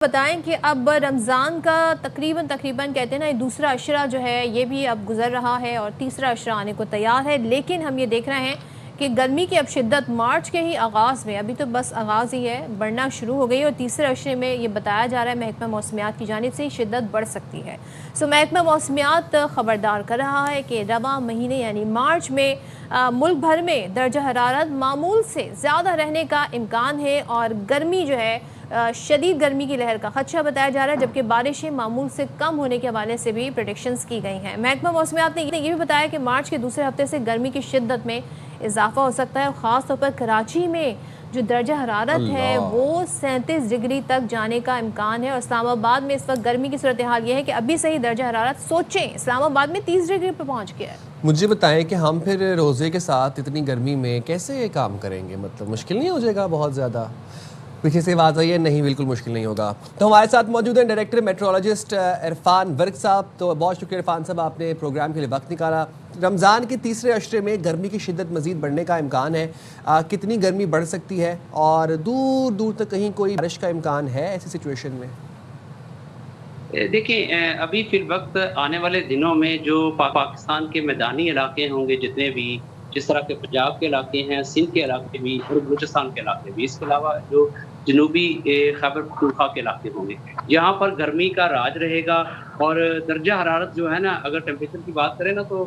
बताएं कि अब रमज़ान का तकरीबन तकरीबन कहते हैं ना, दूसरा अशरा जो है ये भी अब गुजर रहा है और तीसरा अशरा आने को तैयार है। लेकिन हम ये देख रहे हैं कि गर्मी की अब शिद्दत मार्च के ही आगाज़ में, अभी तो बस आगाज़ ही है, बढ़ना शुरू हो गई और तीसरे अशरे में ये बताया जा रहा है महकमा मौसमियात की जानिब से शिद्दत बढ़ सकती है। सो महकमा मौसमियात ख़बरदार कर रहा है कि रवा महीने यानी मार्च में मुल्क भर में दर्जा हरारत मामूल से ज़्यादा रहने का इम्कान है और गर्मी जो है शदीद गर्मी की लहर का खदशा बताया जा रहा है, जबकि बारिशें मामूल से कम होने के हवाले से भी प्रेडिक्शंस की गई हैं। महकमा मौसमियात ने ये भी बताया कि मार्च के दूसरे हफ्ते से गर्मी की शिद्दत में इजाफा हो सकता है और ख़ास तौर पर कराची में जो दर्जा हरारत है वो 37 डिग्री तक जाने का इम्कान है। और इस्लामाबाद में इस वक्त गर्मी की सूरत हाल ये है कि अभी से ही दर्जा हरारत सोचें इस्लामाबाद में 30 डिग्री पर पहुँच गया है। मुझे बताएं कि हम फिर रोज़े के साथ इतनी गर्मी में कैसे काम करेंगे? मतलब मुश्किल नहीं हो जाएगा बहुत ज़्यादा? पीछे से आवाज़ आई है, नहीं बिल्कुल मुश्किल नहीं होगा। तो हमारे साथ मौजूद हैं डायरेक्टर मेट्रोलॉजिस्ट इरफान वर्क साहब। तो बहुत शुक्रिया इरफान साहब, आपने प्रोग्राम के लिए वक्त निकाला। रमज़ान के तीसरे अशरे में गर्मी की शिद्दत मज़ीद बढ़ने का इम्कान है। कितनी गर्मी बढ़ सकती है और दूर दूर तक कहीं कोई बारिश का इम्कान है ऐसी सिचुएशन में? देखिए, अभी फिल वक्त आने वाले दिनों में जो पाकिस्तान के मैदानी इलाके होंगे जितने भी, जिस तरह के पंजाब के इलाके हैं, सिंध के इलाके भी और बलूचिस्तान के इलाके भी, इसके अलावा जो जनूबी खैबर पख्तूनख्वा के इलाके होंगे, यहाँ पर गर्मी का राज रहेगा। और दर्जा हरारत जो है ना, अगर टेम्परेचर की बात करें ना, तो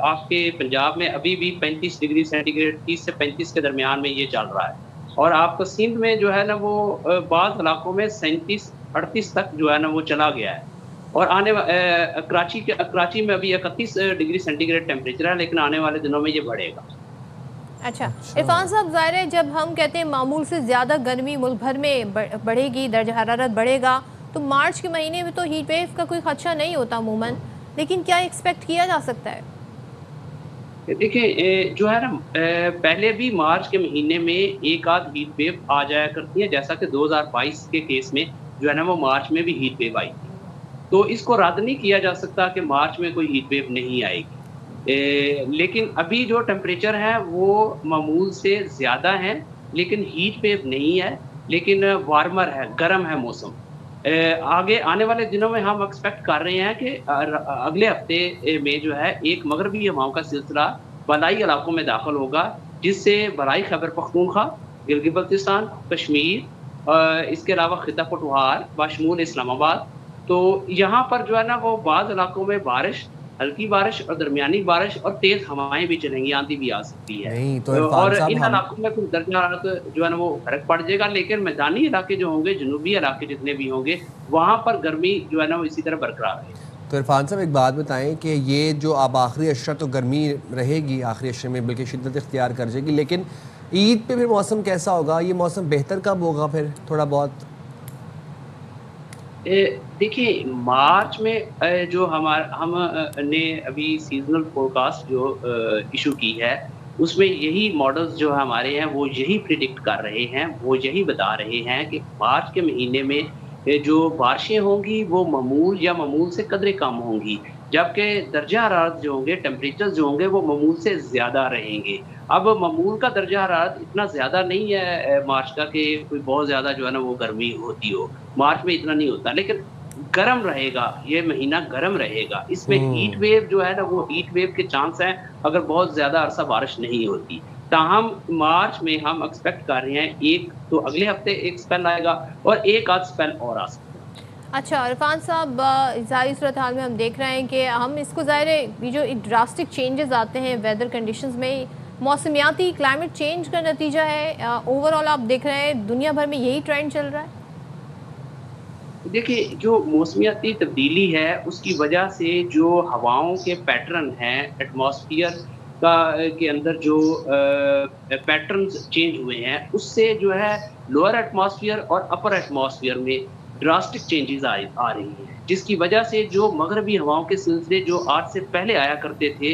आपके पंजाब में अभी भी 35 डिग्री सेंटीग्रेड 30 से 35 के दरमियान में ये चल रहा है। और आपको सिंध में जो है ना वो बाज़ इलाकों में 37-38 तक जो है ना वो चला गया है। और कराची में अभी 31 डिग्री सेंटीग्रेड टेम्परेचर है, लेकिन आने वाले दिनों में ये बढ़ेगा। अच्छा इरफान साहब, ज़ाहिर है जब हम कहते हैं मामूल से ज़्यादा गर्मी मुल्क भर में बढ़ेगी, दर्जा हरारत बढ़ेगा, तो मार्च के महीने में तो हीट वेव का कोई खदशा नहीं होता अमूमन, लेकिन क्या एक्सपेक्ट किया जा सकता है? देखिए, जो है ना, पहले भी मार्च के महीने में एक आध हीट वेव आ जाया करती है, जैसा कि 2022 के केस में जो है ना वो मार्च में भी हीट वेव आई थी। तो इसको रद्द नहीं किया जा सकता कि मार्च में कोई हीट वेव नहीं आएगी। लेकिन अभी जो टेम्परेचर है वो मामूल से ज़्यादा है, लेकिन हीट वेव नहीं है, लेकिन वार्मर है, गर्म है मौसम। आगे आने वाले दिनों में हम एक्सपेक्ट कर रहे हैं कि अगले हफ्ते में जो है एक मगरबी हवाओं का सिलसिला बलाई इलाकों में दाखिल होगा, जिससे बलाई खैबर पख्तूनख्वा, गिलगित बल्तिस्तान, कश्मीर, इसके अलावा खिता पटवार बशमूल इस्लामाबाद, तो यहाँ पर जो है ना वो बाज़ इलाकों में बारिश, हल्की बारिश और दरमियानी बारिश और तेज़ हवाएं भी चलेंगी, आंधी भी आ सकती है। नहीं तो और इरफान साहब, इन हम इलाकों में कुछ दर्जा हरारत जो है ना वो फर्क पड़ जाएगा, लेकिन मैदानी इलाके जो होंगे, जनूबी इलाके जितने भी होंगे, वहाँ पर गर्मी जो है ना वो इसी तरह बरकरार रहेगी। तो इरफान साहब एक बात बताएं कि ये जो अब आखिरी अशरा तो गर्मी रहेगी, आखिरी अशरे में बल्कि शिद्दत इख्तियार कर जाएगी, लेकिन ईद पे फिर मौसम कैसा होगा? ये मौसम बेहतर कब होगा फिर थोड़ा बहुत? देखिए, मार्च में जो ने अभी सीजनल फोरकास्ट जो इशू की है, उसमें यही मॉडल्स जो हमारे हैं वो यही प्रिडिक्ट कर रहे हैं, वो यही बता रहे हैं कि मार्च के महीने में जो बारिशें होंगी वो मामूल या मामूल से कदरे कम होंगी, जबकि दर्जा हरारत जो होंगे, टेम्परेचर जो होंगे वो मामूल से ज़्यादा रहेंगे। अब मामूल का दर्जा हरारत इतना ज़्यादा नहीं है मार्च का कि कोई बहुत ज़्यादा जो है ना वो गर्मी होती हो, मार्च में इतना नहीं होता, लेकिन गर्म रहेगा, ये महीना गर्म रहेगा। इसमें हीट वेव जो है ना वो हीट वेव के चांस हैं अगर बहुत ज़्यादा अरसा बारिश नहीं होती। ताहम मार्च में हम एक्सपेक्ट कर रहे हैं एक तो अगले हफ्ते एक स्पेल आएगा और एक आध स्पेल और आ सकता है। अच्छा इरफान साहब, ज़ाहिर सूरत हाल में हम देख रहे हैं कि हम इसको ज़ाहिर है ये जो ड्रास्टिक चेंजेस आते हैं वेदर कंडीशंस में, मौसमियाती क्लाइमेट चेंज का नतीजा है। ओवरऑल आप देख रहे हैं दुनिया भर में यही ट्रेंड चल रहा है। देखिए, जो मौसमियाती तब्दीली है उसकी वजह से जो हवाओं के पैटर्न हैं एटमॉस्फेयर के अंदर जो पैटर्न्स चेंज हुए हैं, उससे जो है लोअर एटमॉस्फेयर और अपर एटमॉस्फेयर में ड्रास्टिक चेंजेस आ रही हैं, जिसकी वजह से जो मगरबी हवाओं के सिलसिले जो आज से पहले आया करते थे,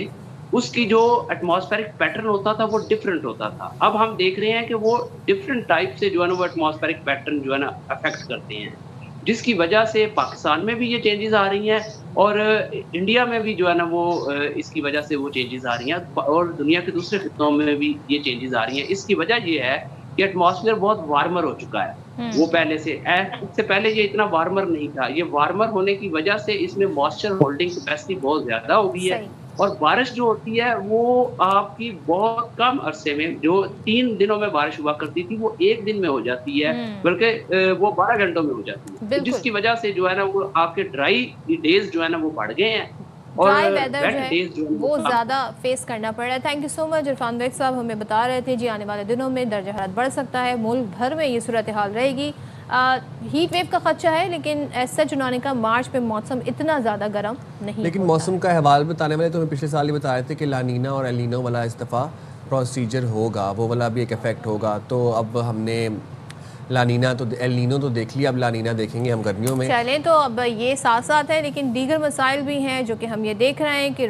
उसकी जो एटमॉस्फेरिक पैटर्न होता था वो डिफरेंट होता था। अब हम देख रहे हैं कि वो डिफरेंट टाइप से जो है ना वो एटमॉस्फेरिक पैटर्न जो है ना अफेक्ट करते हैं, जिसकी वजह से पाकिस्तान में भी ये चेंजेस आ रही हैं और इंडिया में भी जो है ना वो इसकी वजह से वो चेंजेस आ रही हैं और दुनिया के दूसरे खित्तों में भी ये चेंजेस आ रही हैं। इसकी वजह ये है कि एटमॉस्फेयर बहुत वार्मर हो चुका है। वो पहले से इससे पहले ये इतना वार्मर नहीं था। ये वार्मर होने की वजह से इसमें मॉइस्चर होल्डिंग कैपेसिटी बहुत ज्यादा हो गई है। सही। और बारिश जो होती है वो आपकी बहुत कम अरसे में, जो 3 दिनों में बारिश हुआ करती थी वो 1 दिन में हो जाती है, बल्कि वो 12 घंटों में हो जाती है। बिल्कुल। जिसकी वजह से जो है ना वो आपके ड्राई डेज जो है ना वो बढ़ गए हैं और ड्राई वेदर वेट जो है डेज जो है वो ज़्यादा फेस करना पड़ रहा है। Thank you so much Irfan Baig साहब, हमें बता रहे थे जी आने वाले दिनों में दर्जा हरारत बढ़ सकता है, मुल्क भर में ये सूरत हाल रहेगी। हीट वेव का खदशा है, लेकिन ऐसा चुनाने का मार्च में मौसम इतना ज़्यादा गर्म नहीं लेकिन होता मौसम का अहवाल बताने वाले तो हमें पिछले साल ही बताए थे कि लानीना और एलिनो वाला इस दफ़ा प्रोसीजर होगा, वो वाला भी एक इफेक्ट होगा। तो अब हमने लानीना तो एलिनो तो देख लिया, अब लानीना देखेंगे हम गर्मियों में। चलें तो अब ये साथ साथ है, लेकिन दीगर मसाइल भी हैं जो कि हम ये देख रहे हैं कि